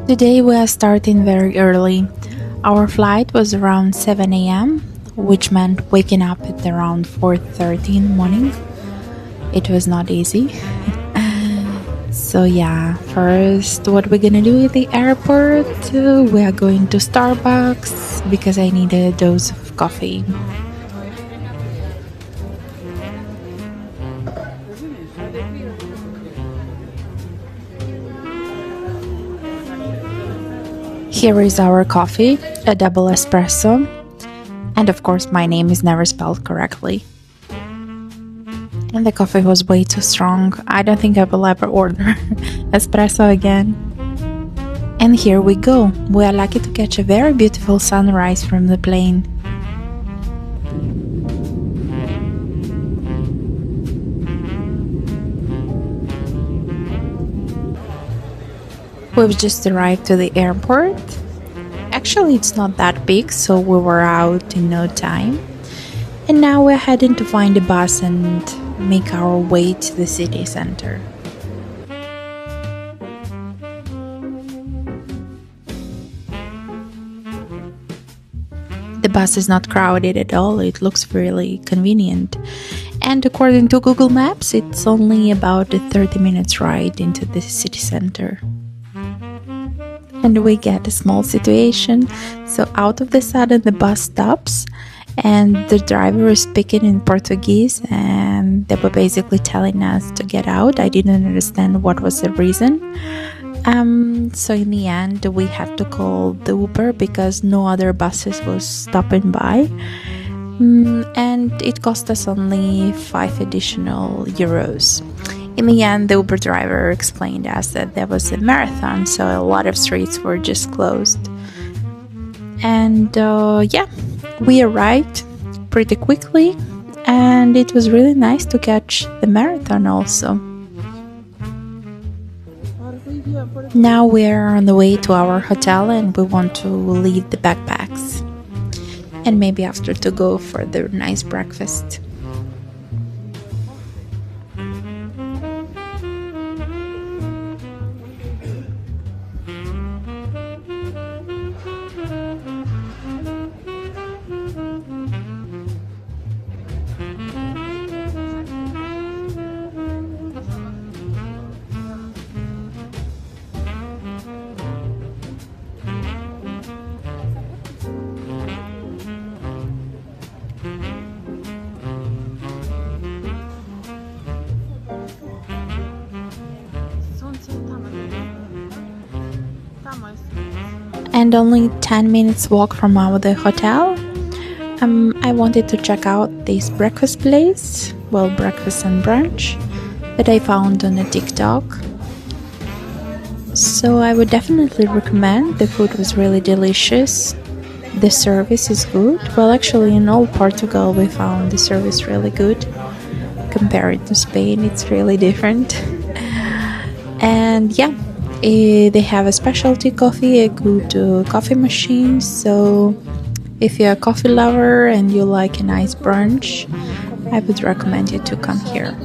Today we are starting very early. Our flight was around 7 a.m., which meant waking up at around 4:30 in the morning. It was not easy. So yeah, first what we're gonna do at the airport, we are going to Starbucks because I need a dose of coffee. Here is our coffee, a double espresso, and of course my name is never spelled correctly. And the coffee was way too strong. I don't think I will ever order espresso again. And here we go. We are lucky to catch a very beautiful sunrise from the plane. We've just arrived to the airport. Actually, it's not that big, so we were out in no time. And now we're heading to find a bus and make our way to the city center. The bus is not crowded at all, it looks really convenient. And according to Google Maps, it's only about a 30 minutes ride into the city center. And we get a small situation, so out of the sudden the bus stops and the driver is speaking in Portuguese and they were basically telling us to get out. I didn't understand what was the reason. So in the end we had to call the Uber because no other buses was stopping by. And it cost us only 5 additional euros. In the end, the Uber driver explained to us that there was a marathon, so a lot of streets were just closed. And yeah, we arrived pretty quickly, and it was really nice to catch the marathon also. Now we're on the way to our hotel and we want to leave the backpacks. And maybe after to go for the nice breakfast. And only 10 minutes walk from the hotel. I wanted to check out this breakfast place, well, breakfast and brunch, that I found on a TikTok. So I would definitely recommend. The food was really delicious. The service is good. Well, actually in all Portugal we found the service really good. Compared to Spain, it's really different. And yeah, they have a specialty coffee, a good coffee machine. So if you're a coffee lover and you like a nice brunch, I would recommend you to come here.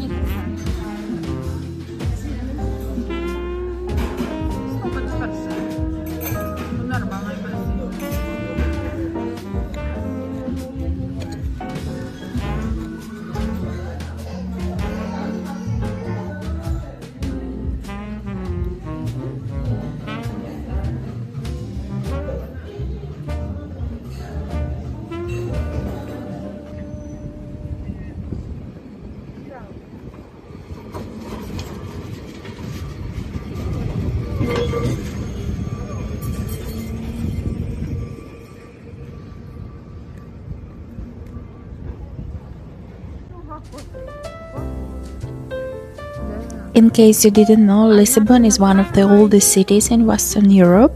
In case you didn't know, Lisbon is one of the oldest cities in Western Europe,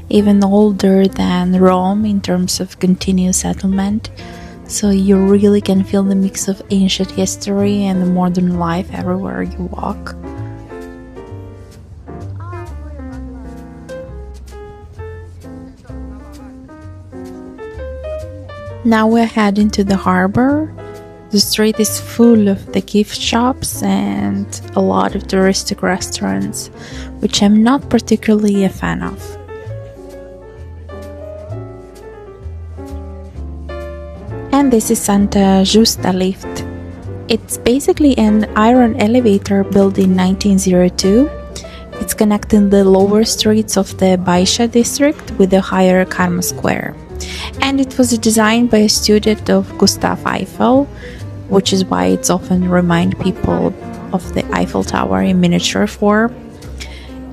even older than Rome in terms of continuous settlement. So you really can feel the mix of ancient history and the modern life everywhere you walk. Now we're heading to the harbor. The street is full of the gift shops and a lot of touristic restaurants, which I'm not particularly a fan of. And this is Santa Justa lift. It's basically an iron elevator built in 1902. It's connecting the lower streets of the Baixa district with the higher Karma Square. And it was designed by a student of Gustav Eiffel, which is why it's often remind people of the Eiffel Tower in miniature form.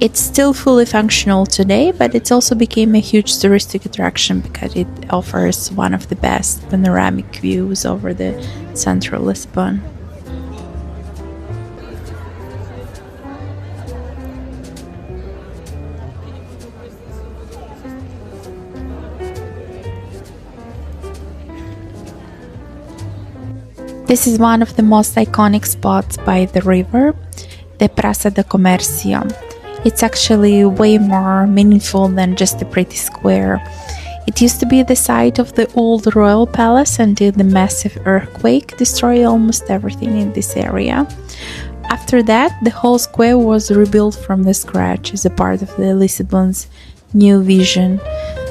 It's still fully functional today, but it also became a huge touristic attraction because it offers one of the best panoramic views over the central Lisbon. This is one of the most iconic spots by the river, the Praça de Comércio. It's actually way more meaningful than just a pretty square. It used to be the site of the old royal palace until the massive earthquake destroyed almost everything in this area. After that, the whole square was rebuilt from the scratch as a part of the Lisbon's new vision.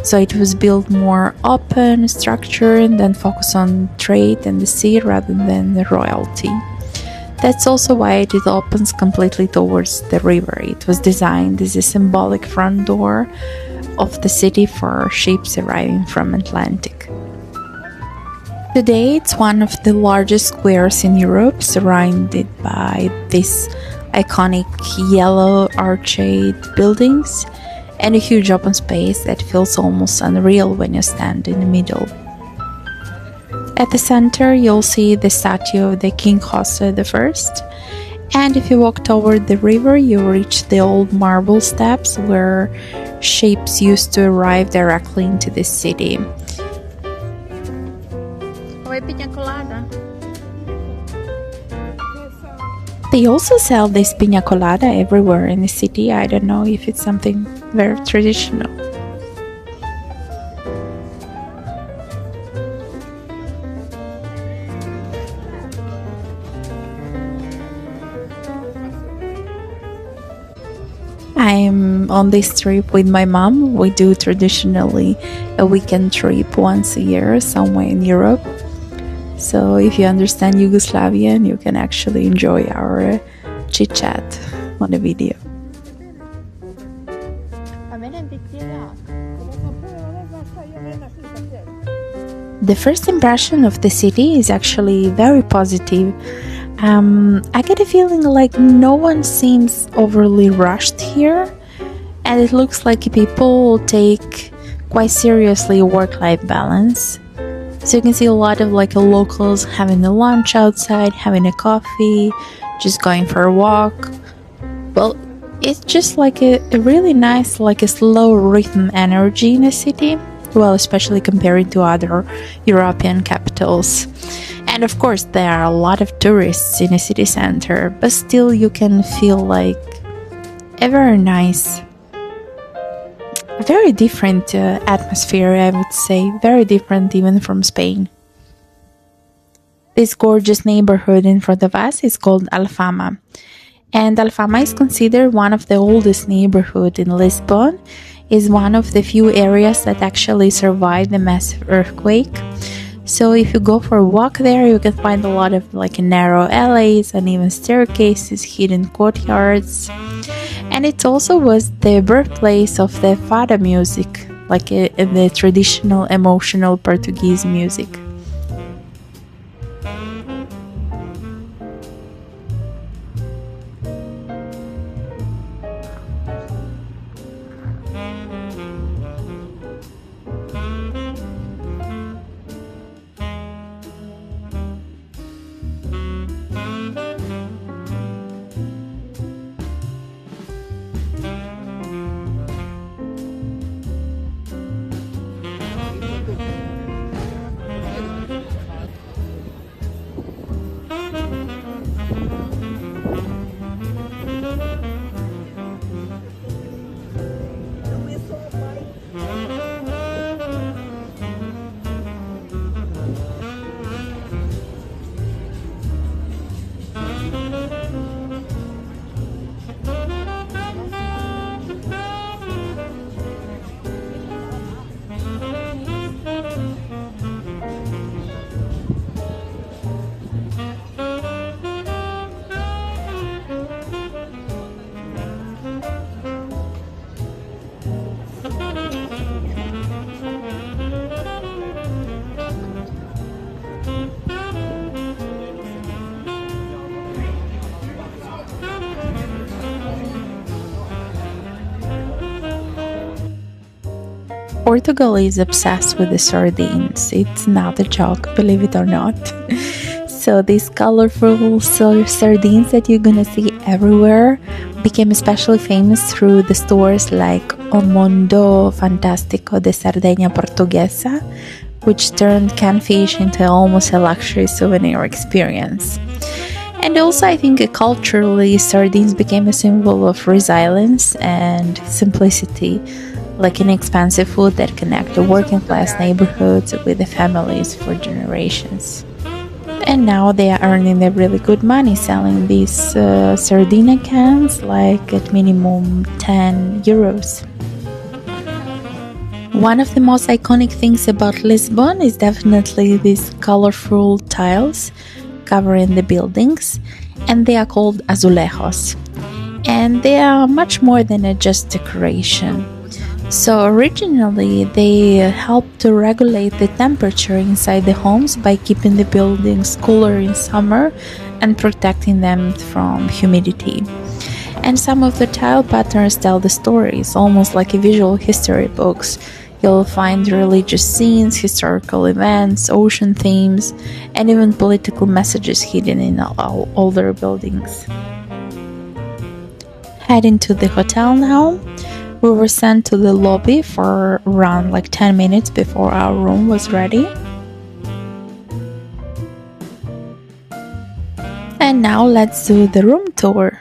So it was built more open, structured, and focused on trade and the sea rather than the royalty. That's also why it opens completely towards the river. It was designed as a symbolic front door of the city for ships arriving from Atlantic. Today, it's one of the largest squares in Europe, surrounded by these iconic yellow arched buildings and a huge open space that feels almost unreal when you stand in the middle. At the center, you'll see the statue of the King Jose I, and if you walk toward the river, you reach the old marble steps where ships used to arrive directly into the city. They also sell this piña colada everywhere in the city. I don't know if it's something very traditional. I'm on this trip with my mom. We do traditionally a weekend trip once a year somewhere in Europe. So if you understand Yugoslavian, you can actually enjoy our chit chat on the video. The first impression of the city is actually very positive. I get a feeling like no one seems overly rushed here, and it looks like people take quite seriously work-life balance. So you can see a lot of locals having a lunch outside, having a coffee, just going for a walk. Well, it's just like a really nice, a slow rhythm energy in the city. Well, especially comparing to other European capitals. And of course, there are a lot of tourists in the city center, but still you can feel like a very nice, very different atmosphere, I would say. Very different even from Spain. This gorgeous neighborhood in front of us is called Alfama. And Alfama is considered one of the oldest neighborhoods in Lisbon. Is one of the few areas that actually survived the massive earthquake. So if you go for a walk there, you can find a lot of narrow alleys and even staircases, hidden courtyards. And it also was the birthplace of the fado music, the traditional emotional Portuguese music. Portugal is obsessed with the sardines. It's not a joke, believe it or not. So these colorful sardines that you're gonna see everywhere became especially famous through the stores like O Mundo Fantástico de Sardegna Portuguesa, which turned canned fish into almost a luxury souvenir experience. And also, I think culturally, sardines became a symbol of resilience and simplicity, like inexpensive food that connect the working class neighborhoods with the families for generations. And now they are earning their really good money selling these sardina cans, like at minimum 10 euros. One of the most iconic things about Lisbon is definitely these colorful tiles covering the buildings, and they are called azulejos, and they are much more than a just decoration. So originally they helped to regulate the temperature inside the homes by keeping the buildings cooler in summer and protecting them from humidity. And some of the tile patterns tell the stories, almost like a visual history books. You'll find religious scenes, historical events, ocean themes, and even political messages hidden in all older buildings. Heading to the hotel now, we were sent to the lobby for around 10 minutes before our room was ready. And now let's do the room tour.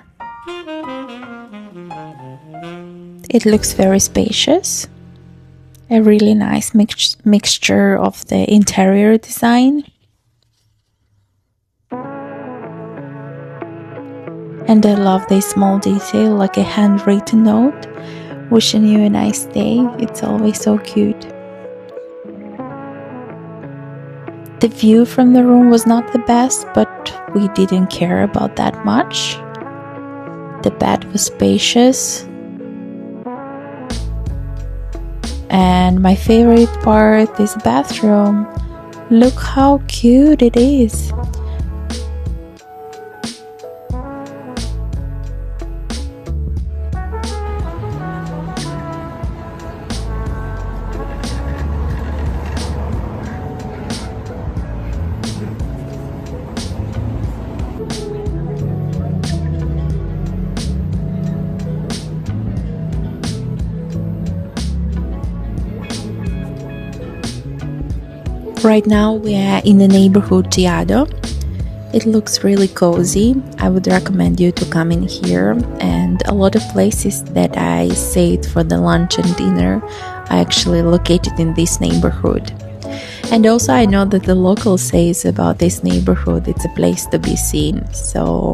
It looks very spacious. A really nice mixture of the interior design and I love this small detail, like a handwritten note wishing you a nice day. It's always so cute. The view from the room was not the best, but we didn't care about that much. The bed was spacious. And my favorite part is the bathroom. Look how cute it is. Right now we are in the neighborhood Chiado. It looks really cozy. I would recommend you to come in here, and a lot of places that I stayed for the lunch and dinner are actually located in this neighborhood. And also I know that the locals say about this neighborhood it's a place to be seen, so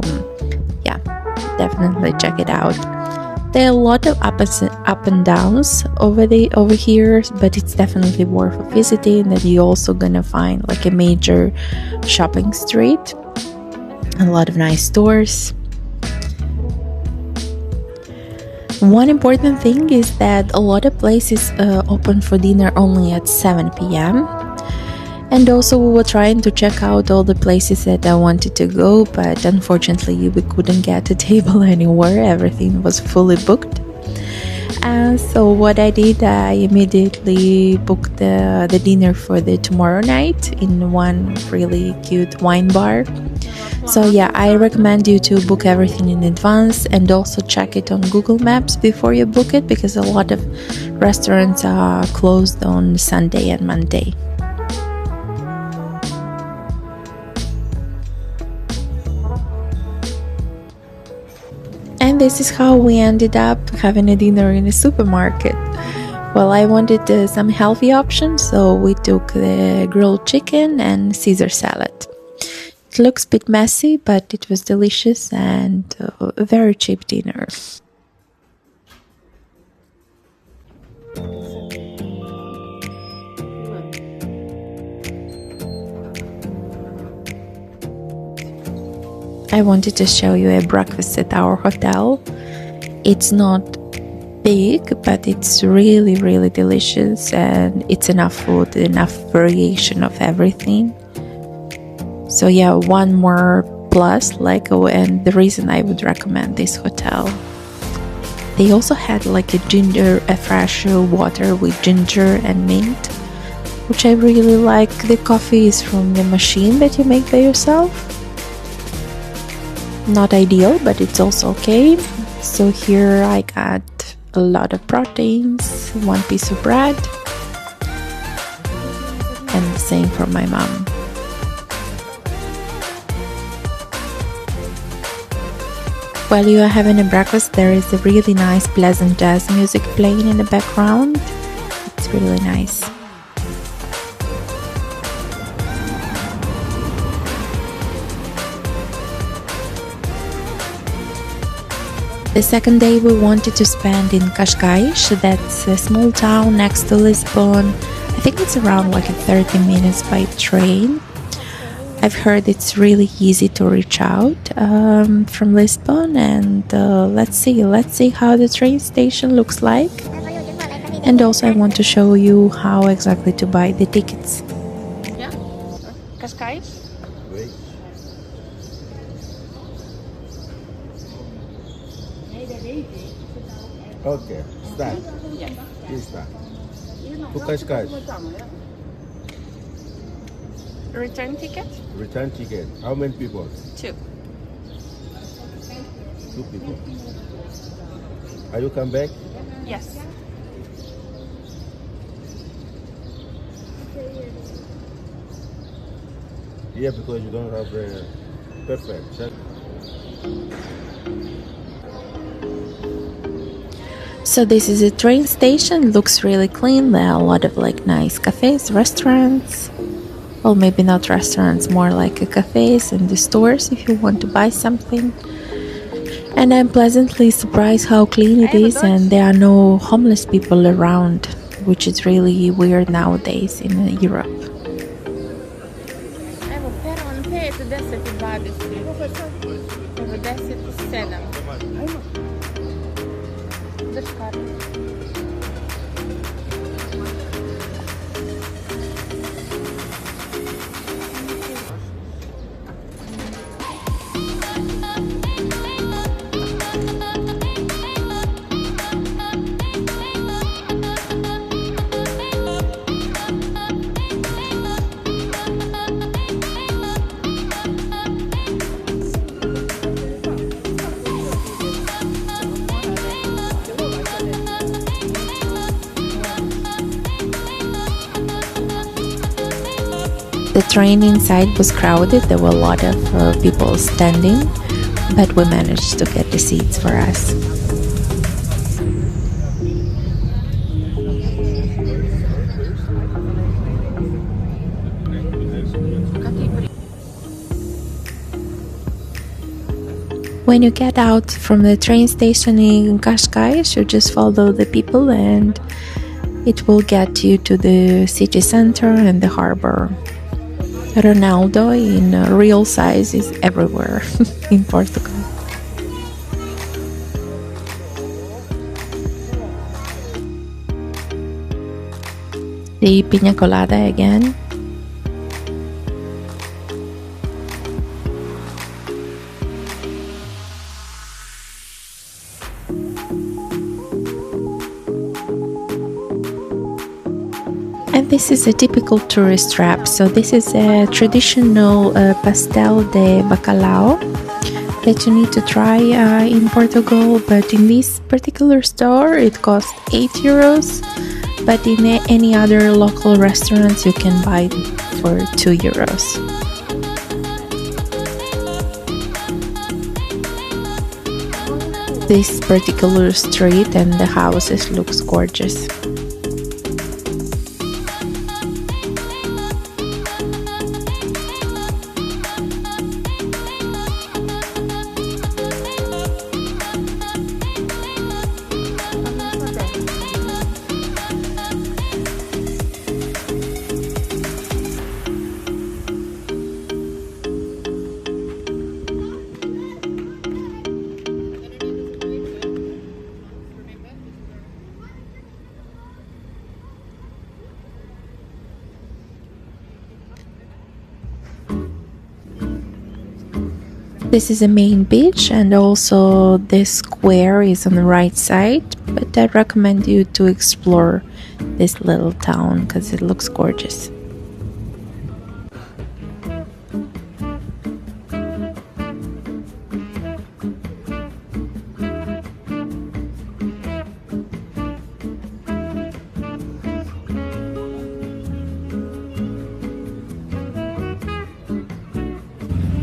yeah, definitely check it out. There are a lot of up and downs over here, but it's definitely worth visiting. That you're also gonna find a major shopping street, a lot of nice stores. One important thing is that a lot of places open for dinner only at 7 p.m. And also we were trying to check out all the places that I wanted to go, but unfortunately we couldn't get a table anywhere. Everything was fully booked. So what I did, I immediately booked the dinner for the tomorrow night in one really cute wine bar. So yeah, I recommend you to book everything in advance and also check it on Google Maps before you book it, because a lot of restaurants are closed on Sunday and Monday. And this is how we ended up having a dinner in a supermarket. Well, I wanted some healthy options, so we took the grilled chicken and Caesar salad. It looks a bit messy, but it was delicious and a very cheap dinner. I wanted to show you a breakfast at our hotel. It's not big, but it's really, really delicious, and it's enough food, enough variation of everything. So yeah, one more plus, and the reason I would recommend this hotel. They also had like a fresh water with ginger and mint, which I really like. The coffee is from the machine that you make by yourself. Not ideal, but it's also okay. So here I got a lot of proteins, one piece of bread, and the same for my mom. While you are having a breakfast, there is a really nice, pleasant jazz music playing in the background. It's really nice. The second day we wanted to spend in Cascais. That's a small town next to Lisbon. I think it's around like 30 minutes by train. I've heard it's really easy to reach out from Lisbon, and let's see how the train station looks like. And also I want to show you how exactly to buy the tickets. Yeah, Cascais. Okay, start. Yes. Please start. To Cascais. Return ticket? Return ticket. How many people? 2. 2 people. Are you come back? Yes. Yeah, because you don't have a perfect. So this is a train station. Looks really clean. There are a lot of like nice cafes, restaurants. Well, maybe not restaurants, more like a cafes and the stores if you want to buy something. And I'm pleasantly surprised how clean it is, and there are no homeless people around, which is really weird nowadays in Europe. Evo, peron 5, 10 i 20. Evo, 10 i 7. Drž kartu. The train inside was crowded. There were a lot of people standing, but we managed to get the seats for us. When you get out from the train station in Cascais, you just follow the people and it will get you to the city center and the harbor. Ronaldo in real size is everywhere in Portugal. The piña colada again. And this is a typical tourist trap. So this is a traditional pastel de bacalhau that you need to try in Portugal, but in this particular store it costs 8 euros, but in any other local restaurants you can buy it for 2 euros. This particular street and the houses looks gorgeous. This is a main beach, and also this square is on the right side, but I recommend you to explore this little town because it looks gorgeous.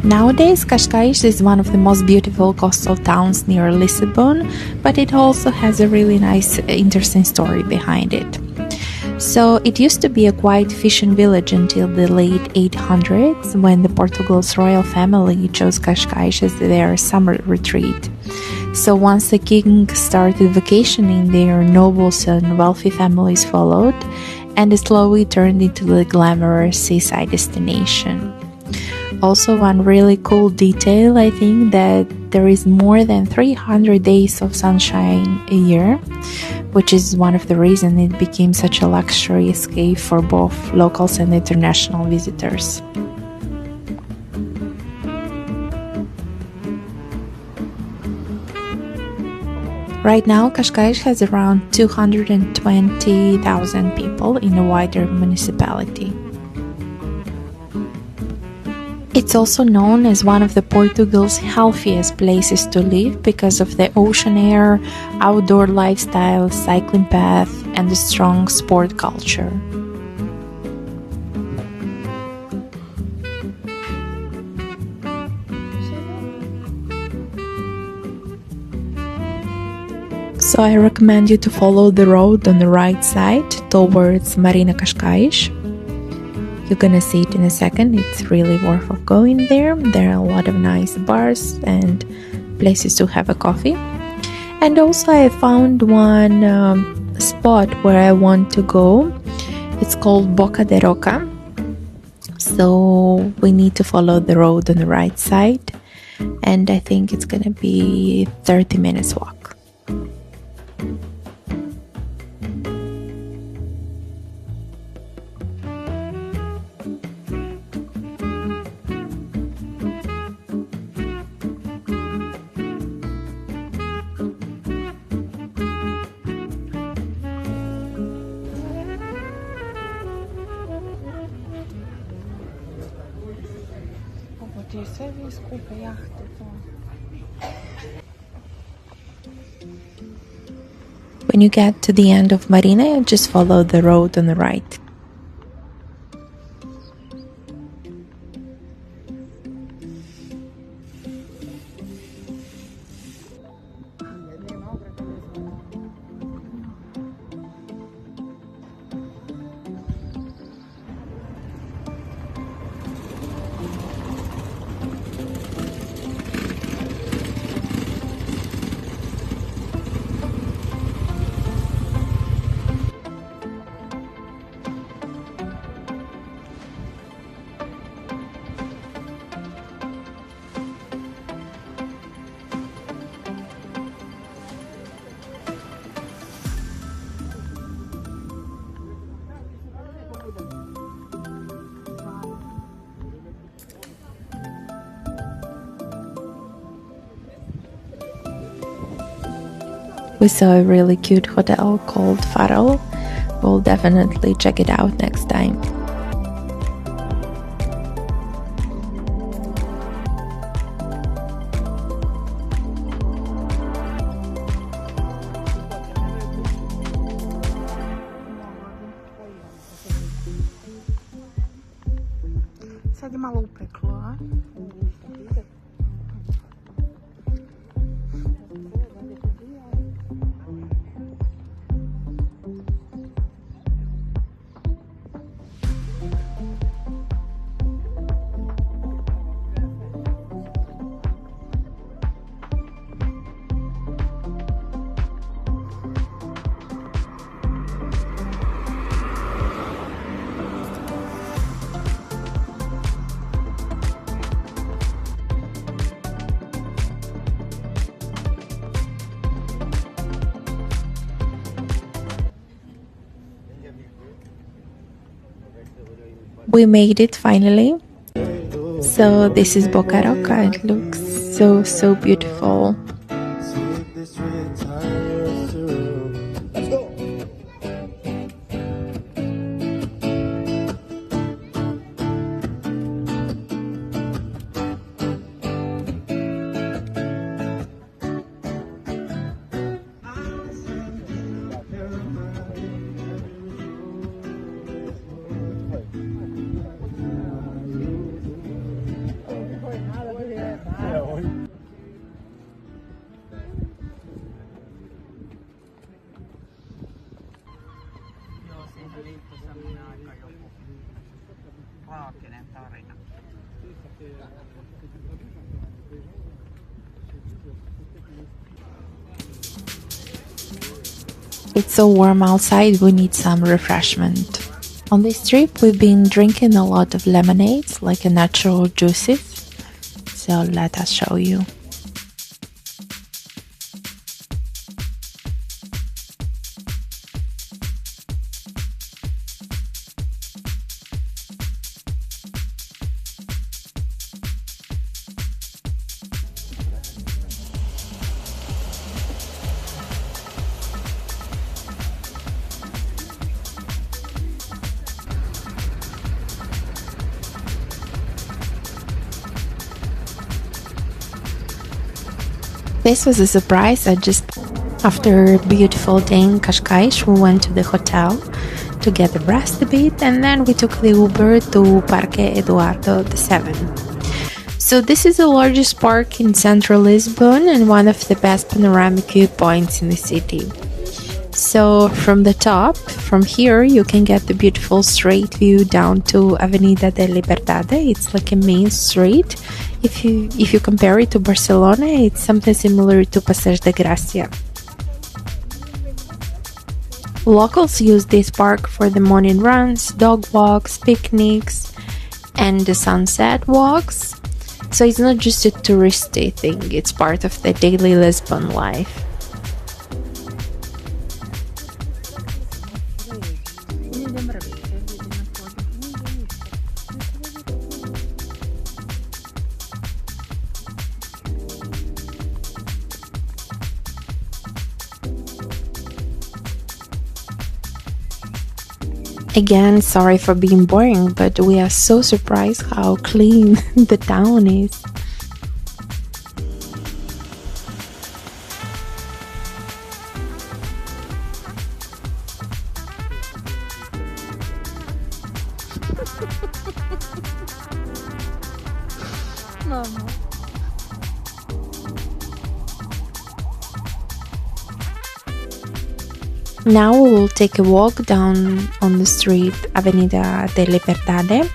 Nowadays, Cascais is one of the most beautiful coastal towns near Lisbon, but it also has a really nice, interesting story behind it. So, it used to be a quiet fishing village until the late 800s, when the Portugal's royal family chose Cascais as their summer retreat. So, once the king started vacationing there, nobles and wealthy families followed, and it slowly turned into the glamorous seaside destination. Also, one really cool detail, I think, that there is more than 300 days of sunshine a year, which is one of the reasons it became such a luxury escape for both locals and international visitors. Right now, Cascais has around 220,000 people in a wider municipality. It's also known as one of the Portugal's healthiest places to live because of the ocean air, outdoor lifestyle, cycling path, and the strong sport culture. So I recommend you to follow the road on the right side towards Marina Cascais. You're gonna see it in a second. It's really worth of going there. There are a lot of nice bars and places to have a coffee. And also I found one spot where I want to go. It's called Boca de Roca. So we need to follow the road on the right side. And I think it's gonna be 30 minutes walk. When you get to the end of Marina, just follow the road on the right. We saw a really cute hotel called Faro. We'll definitely check it out next time. We made it finally. So this is Boca Roca. It looks so beautiful. Let's go. It's so warm outside, we need some refreshment. On this trip, we've been drinking a lot of lemonades, like a natural juices. So let us show you. This was a surprise. After a beautiful day in Cascais, we went to the hotel to get the rest a bit, and then we took the Uber to Parque Eduardo VII. So this is the largest park in central Lisbon and one of the best panoramic viewpoints in the city. So from the top, from here, you can get the beautiful straight view down to Avenida de Liberdade. It's like a main street. If you compare it to Barcelona, it's something similar to Pastel de Nata. Locals use this park for the morning runs, dog walks, picnics, and the sunset walks. So it's not just a touristy thing, it's part of the daily Lisbon life. Again, sorry for being boring, but we are so surprised how clean the town is. Mama. Now we will take a walk down on the street Avenida de Liberdade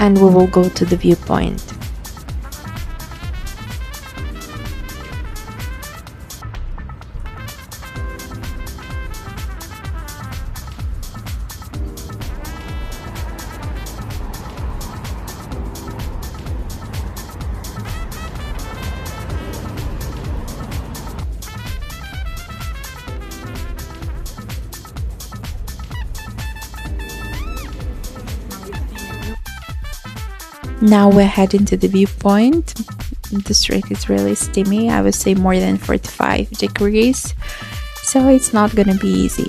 and we will go to the viewpoint. Now we're heading to the viewpoint. The street is really steamy, I would say more than 45 degrees, so it's not gonna be easy.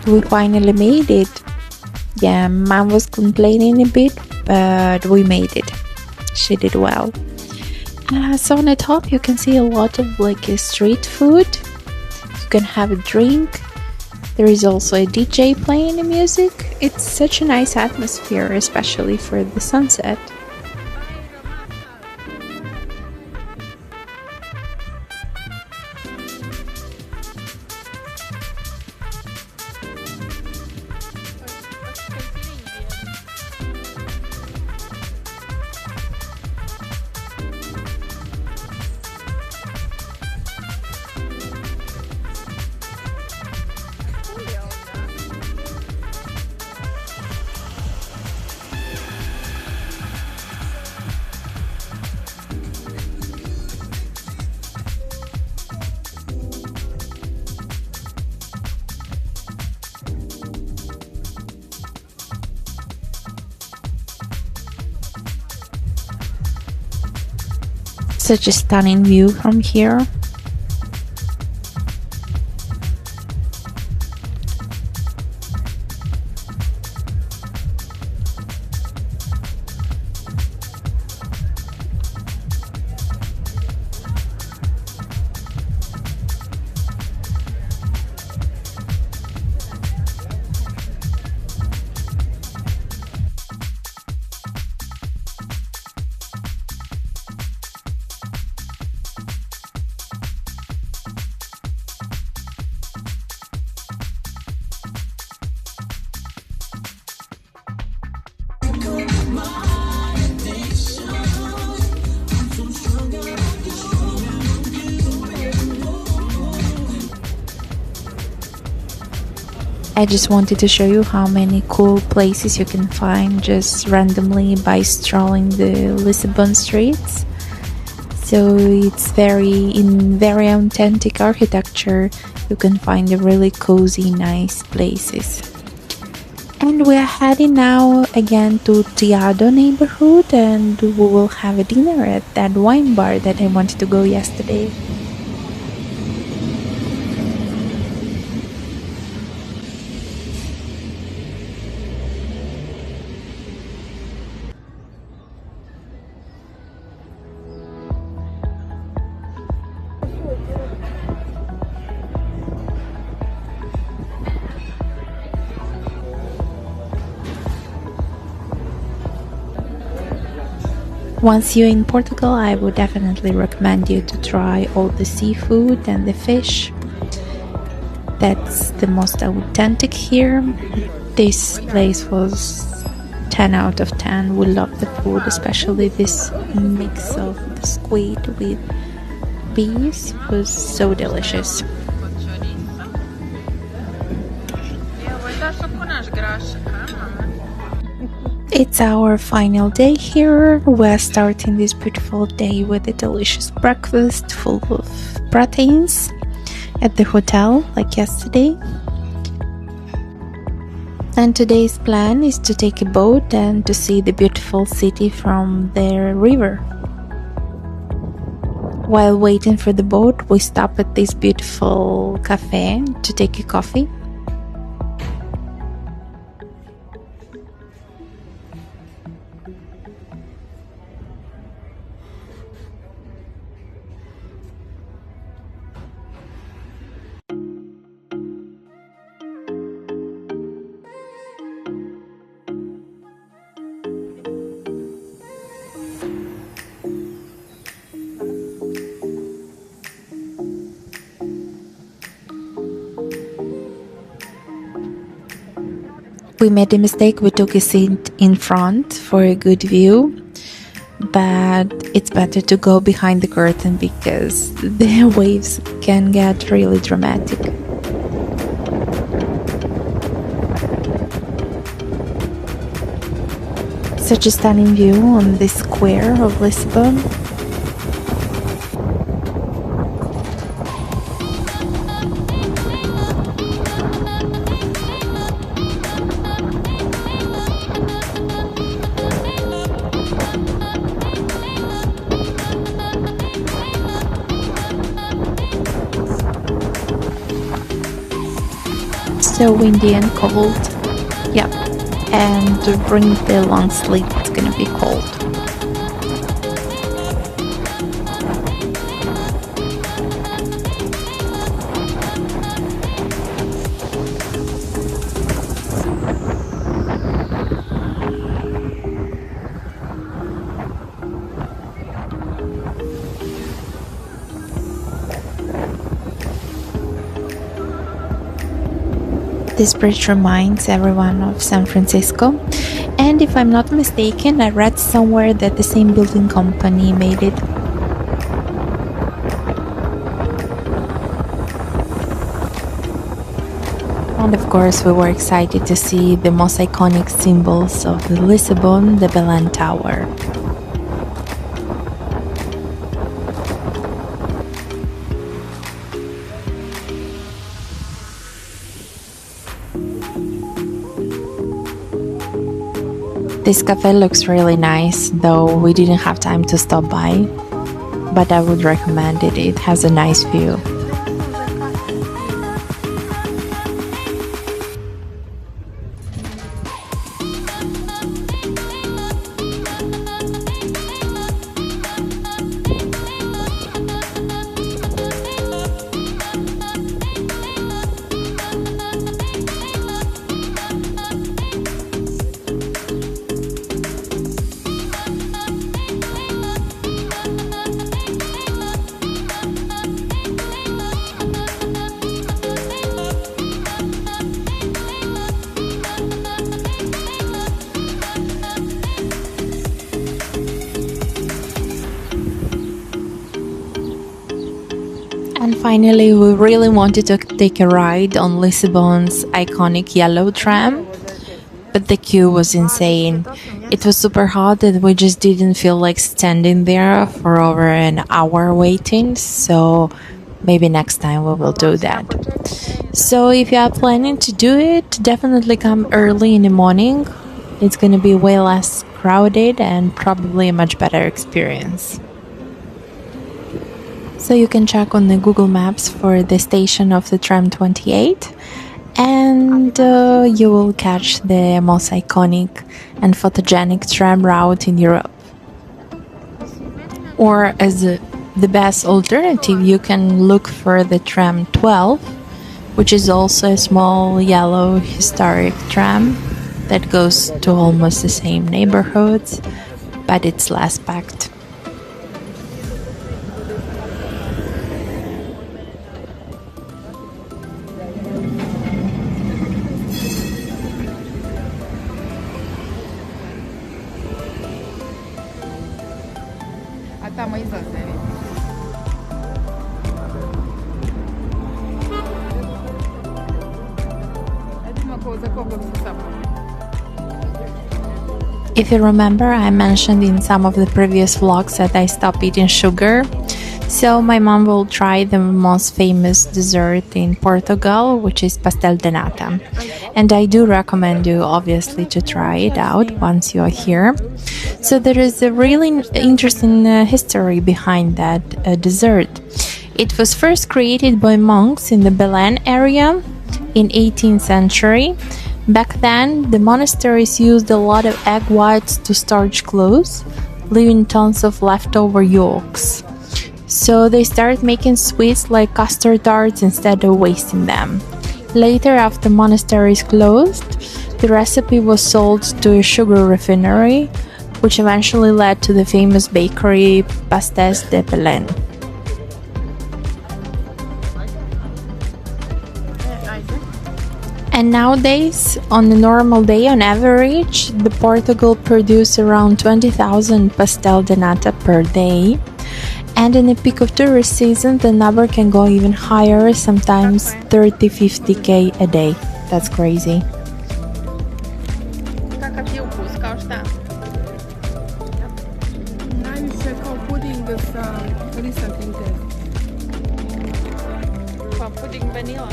We finally made it. Yeah, Mom was complaining a bit, but we made it. She did well. So on the top you can see a lot of street food. You can have a drink. There is also a DJ playing the music. It's such a nice atmosphere, especially for the sunset. Such a stunning view from here. I just wanted to show you how many cool places you can find just randomly by strolling the Lisbon streets. So it's very authentic architecture. You can find the really cozy, nice places. And we are heading now again to Chiado neighborhood, and we will have a dinner at that wine bar that I wanted to go yesterday. Once you're in Portugal, I would definitely recommend you to try all the seafood and the fish. That's the most authentic here. This place was 10 out of 10. We love the food, especially this mix of the squid with beef was so delicious. It's our final day here. We're starting this beautiful day with a delicious breakfast full of proteins at the hotel, like yesterday. And today's plan is to take a boat and to see the beautiful city from the river. While waiting for the boat, we stop at this beautiful cafe to take a coffee. We made a mistake, we took a seat in front for a good view, but it's better to go behind the curtain because the waves can get really dramatic. Such a stunning view on the square of Lisbon. So windy and cold, yep, and to bring the long sleeve, it's gonna be cold. This bridge reminds everyone of San Francisco, and if I'm not mistaken, I read somewhere that the same building company made it. And of course, we were excited to see the most iconic symbols of Lisbon, the Belém Tower. This cafe looks really nice, though we didn't have time to stop by. but I would recommend it. It has a nice view. And finally, we really wanted to take a ride on Lisbon's iconic yellow tram, but the queue was insane. It was super hot and we just didn't feel like standing there for over an hour waiting, so maybe next time we will do that. So if you are planning to do it, definitely come early in the morning. It's gonna be way less crowded and probably a much better experience. So you can check on the Google Maps for the station of the tram 28, and you will catch the most iconic and photogenic tram route in Europe. Or as the best alternative, you can look for the tram 12, which is also a small yellow historic tram that goes to almost the same neighborhoods, but it's less packed. If you remember, I mentioned in some of the previous vlogs that I stopped eating sugar. So my mom will try the most famous dessert in Portugal, which is Pastel de Nata. And I do recommend you, obviously, to try it out once you are here. So there is a really interesting history behind that dessert. It was first created by monks in the Belém area in 18th century. Back then, the monasteries used a lot of egg whites to starch clothes, leaving tons of leftover yolks. So they started making sweets like custard tarts instead of wasting them. Later, after monasteries closed, the recipe was sold to a sugar refinery, which eventually led to the famous bakery Pastéis de Belém. And nowadays, on a normal day, on average, the Portugal produce around 20,000 pastel de nata per day. And in the peak of tourist season, the number can go even higher, sometimes 30-50k a day. That's crazy. Pudding vanilla.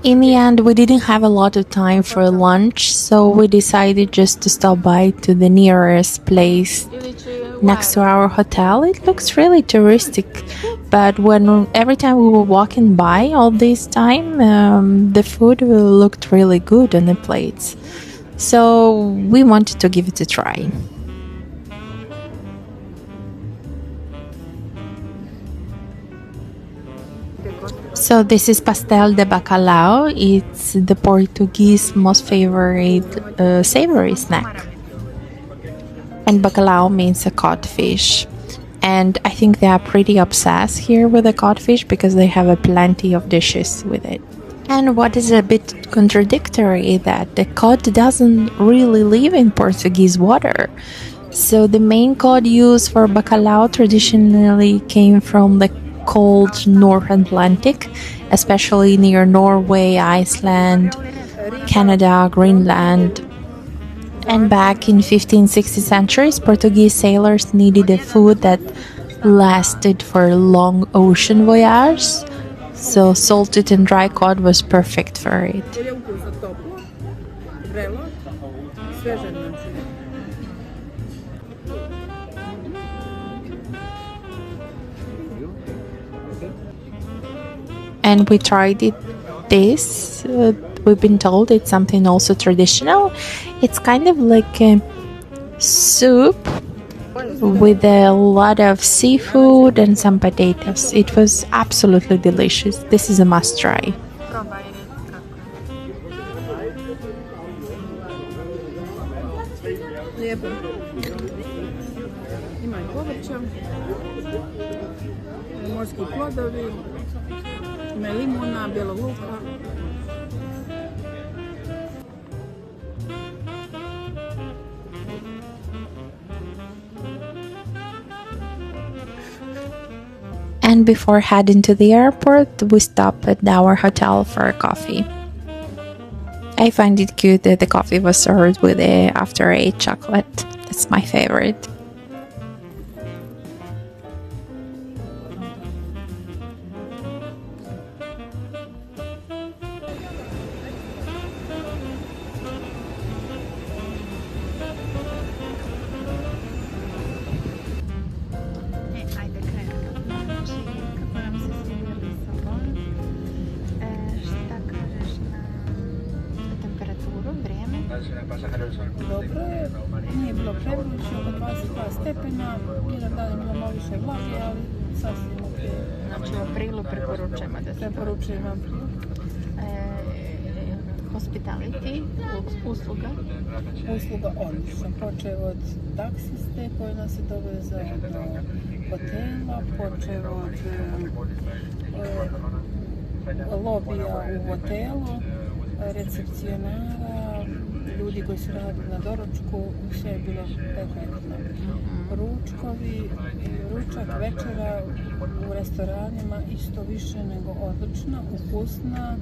In the end, we didn't have a lot of time for lunch, so we decided just to stop by to the nearest place next to our hotel. It looks really touristic, but every time we were walking by all this time, the food looked really good on the plates. So we wanted to give it a try. So this is pastel de bacalhau. It's the Portuguese most favorite savory snack. And bacalhau means a codfish. And I think they are pretty obsessed here with the codfish because they have plenty of dishes with it. And what is a bit contradictory that the cod doesn't really live in Portuguese water. So the main cod used for bacalhau traditionally came from the cold North Atlantic, especially near Norway, Iceland, Canada, Greenland. And back in 15th-16th centuries, Portuguese sailors needed a food that lasted for long ocean voyages. So salted and dry cod was perfect for it. And we tried this. We've been told it's something also traditional. It's kind of like a soup with a lot of seafood and some potatoes. It was absolutely delicious. This is a must try. Ima i povrća, morski plodovi, ima limuna, bijelog luka. And before heading to the airport, we stopped at our hotel for a coffee. I find it cute that the coffee was served with a after eight chocolate. That's my favorite. Dobro je, nije bilo previše, oko 22 stepena, jedan dan je bilo malo više vlage, ali sasvim ok. Znači u aprilu preporučujemo da se Preporučujem vam. hospitality, usluga. Usluga odlična, počeo od taksiste koji nas je doveza do hotela, počeo od lobija u hotelu, recepcionara, ljudi koji su radili na doručku, sve je bilo perfektno. Ručak, večera u restoranima isto više nego odlična, ukusna,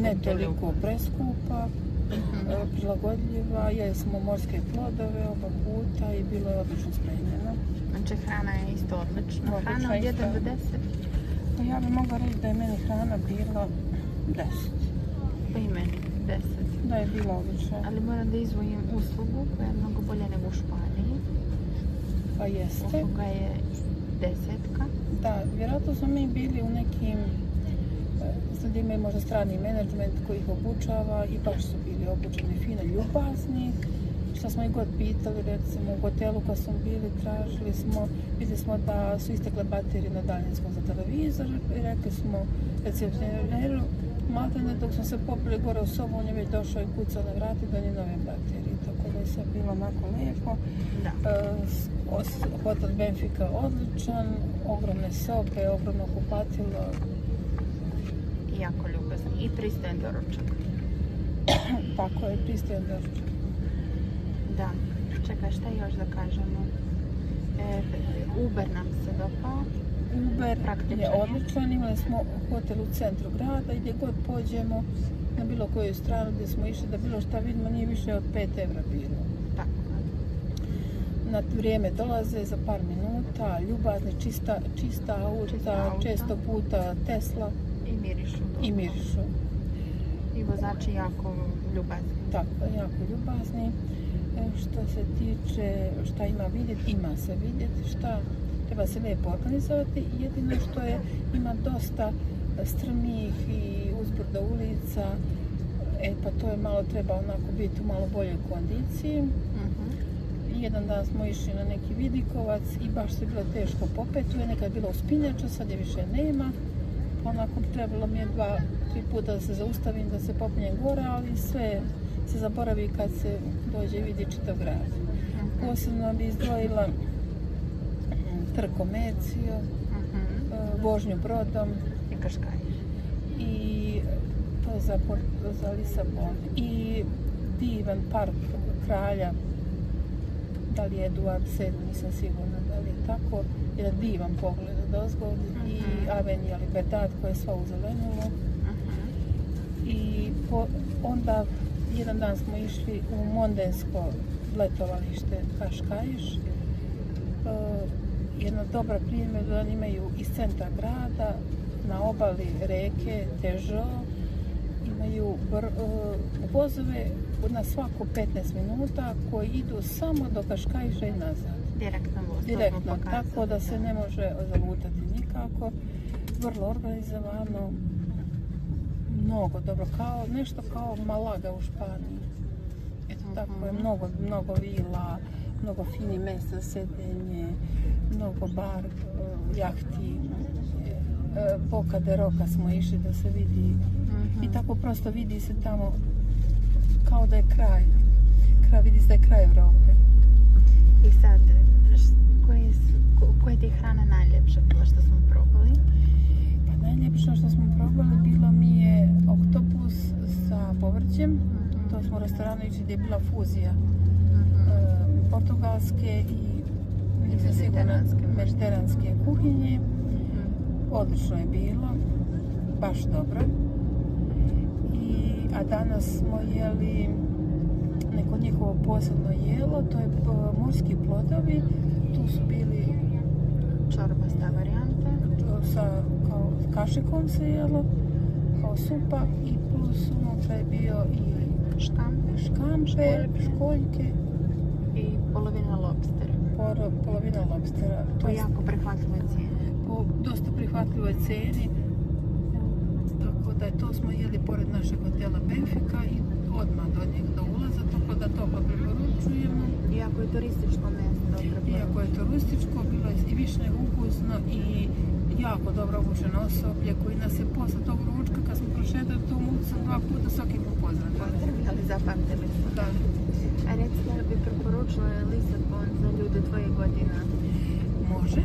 ne toliko preskupa, prilagodljiva, jeli smo morske plodove oba puta i bilo je odlično spremljeno. Znači hrana je isto odlična. Hrana od 1 do 10? Pa ja bih mogla reći da je meni hrana bila 10. Pa i meni 10. Da je bila odlična. Ali moram da izvojim uslugu koja je mnogo bolja nego u Španiji. Pa jeste. Usluga je 10. Da, vjerojatno smo mi bili u nekim, sad imaju možda strani menadžment koji ih obučava i baš su bili obučeni fino, ljubazni. Što smo ih god pitali, recimo u hotelu kad smo bili, tražili smo, vidjeli smo da su istekle baterije na daljinskom za televizor i rekli smo recepcioneru, maltene dok smo se popili gore u sobu, on je već došao i kucao na vrati do nje nove baterije, tako da je sve bilo onako lijepo. Hotel Benfica odličan, ogromne sobe, ogromno kupatilo. I jako ljubazan i pristojan doručak. Tako je, pristojan doručak. Da, čekaj, šta još da kažemo? Uber nam se dopao. Uber je odličan, imali smo hotel u centru grada i gdje god pođemo na bilo koju stranu gdje smo išli da bilo šta vidimo, nije više od 5 evra bilo. Tako. Na vrijeme dolaze za par minuta, ljubazni, čista auta, često puta Tesla. I mirišu. I vozači jako ljubazni. Tako, jako ljubazni. Što se tiče šta ima vidjeti, ima se vidjeti, šta treba se lijepo organizovati. Jedino što je, ima dosta strmih i uzbrdo ulica, pa to je malo, treba onako biti u malo boljoj kondiciji. Jedan dan smo išli na neki vidikovac i baš se bilo teško popeti, nekad je bilo uspinjača, sad je više nema. Onako trebalo mi je 2-3 puta da se zaustavim, da se popinjem gore, ali sve se zaboravi kad se dođe i vidi čitav grad. Posebno bi izdvojila trg Comércio, vožnju brodom i Cascais. I To je za Lisabon. I divan park kralja, da li je Eduard VII, nisam sigurna da li je tako, jedan divan pogled odozgo i Avenija Libertad koja je sva u zelenulo. I onda jedan dan smo išli u mondensko letovalište Cascais. Jedna dobra primjer da oni imaju iz centra grada na obali reke Težo imaju vozove na svako 15 minuta koji idu samo do Cascaisa i nazad. Direktno, tako da se ne može zalutati nikako. Vrlo organizovano, mnogo dobro, nešto kao Malaga u Španiji. Eto tako je, mnogo vila, mnogo fini mesta za sedenje, mnogo bar, jahti, Boca de Roca smo išli da se vidi i tako prosto vidi se tamo kao da je kraj, vidi se da je kraj Evrope. I sad, koja ti je hrana najljepša bila što smo probali? Pa najljepša što smo probali bilo mi je oktopus sa povrćem. To smo u restoranu išli gdje je bila fuzija portugalske i mediteranske kuhinje. Odlično je bilo, baš dobro. A danas smo jeli neko njihovo posebno jelo, to je morski plodovi. Tu su bili čorbasta varijanta. Sa kao kašikom se jelo, kao supa i plus unutra je bio i škampe, školjke i polovina lobstera. Polovina lobstera. Po jako prihvatljivoj cijeni. Po dosta prihvatljivoj cijeni. Tako da to smo jeli pored našeg hotela Benfica i odmah do ulaza, tako da to preporučujemo. Iako je turističko mjesto. Iako je turističko, bilo je i višnje ukusno i jako dobro obučeno osoblje koji nas je posle tog ručka kad smo prošetali tom ulicom 2 puta svaki put pozdravljali. Ali zapamtili smo. Da. A reci da bi preporučila Lisabon za ljude tvoje godina? Može,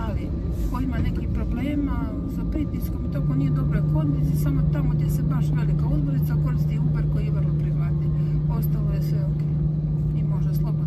ali ko ima nekih problema sa pritiskom i toko nije dobroj kondiciji, samo tamo gdje se baš velika uzborica koristi Uber koji je vrlo prihvatljiv. Ostalo je sve ok. I može slobodno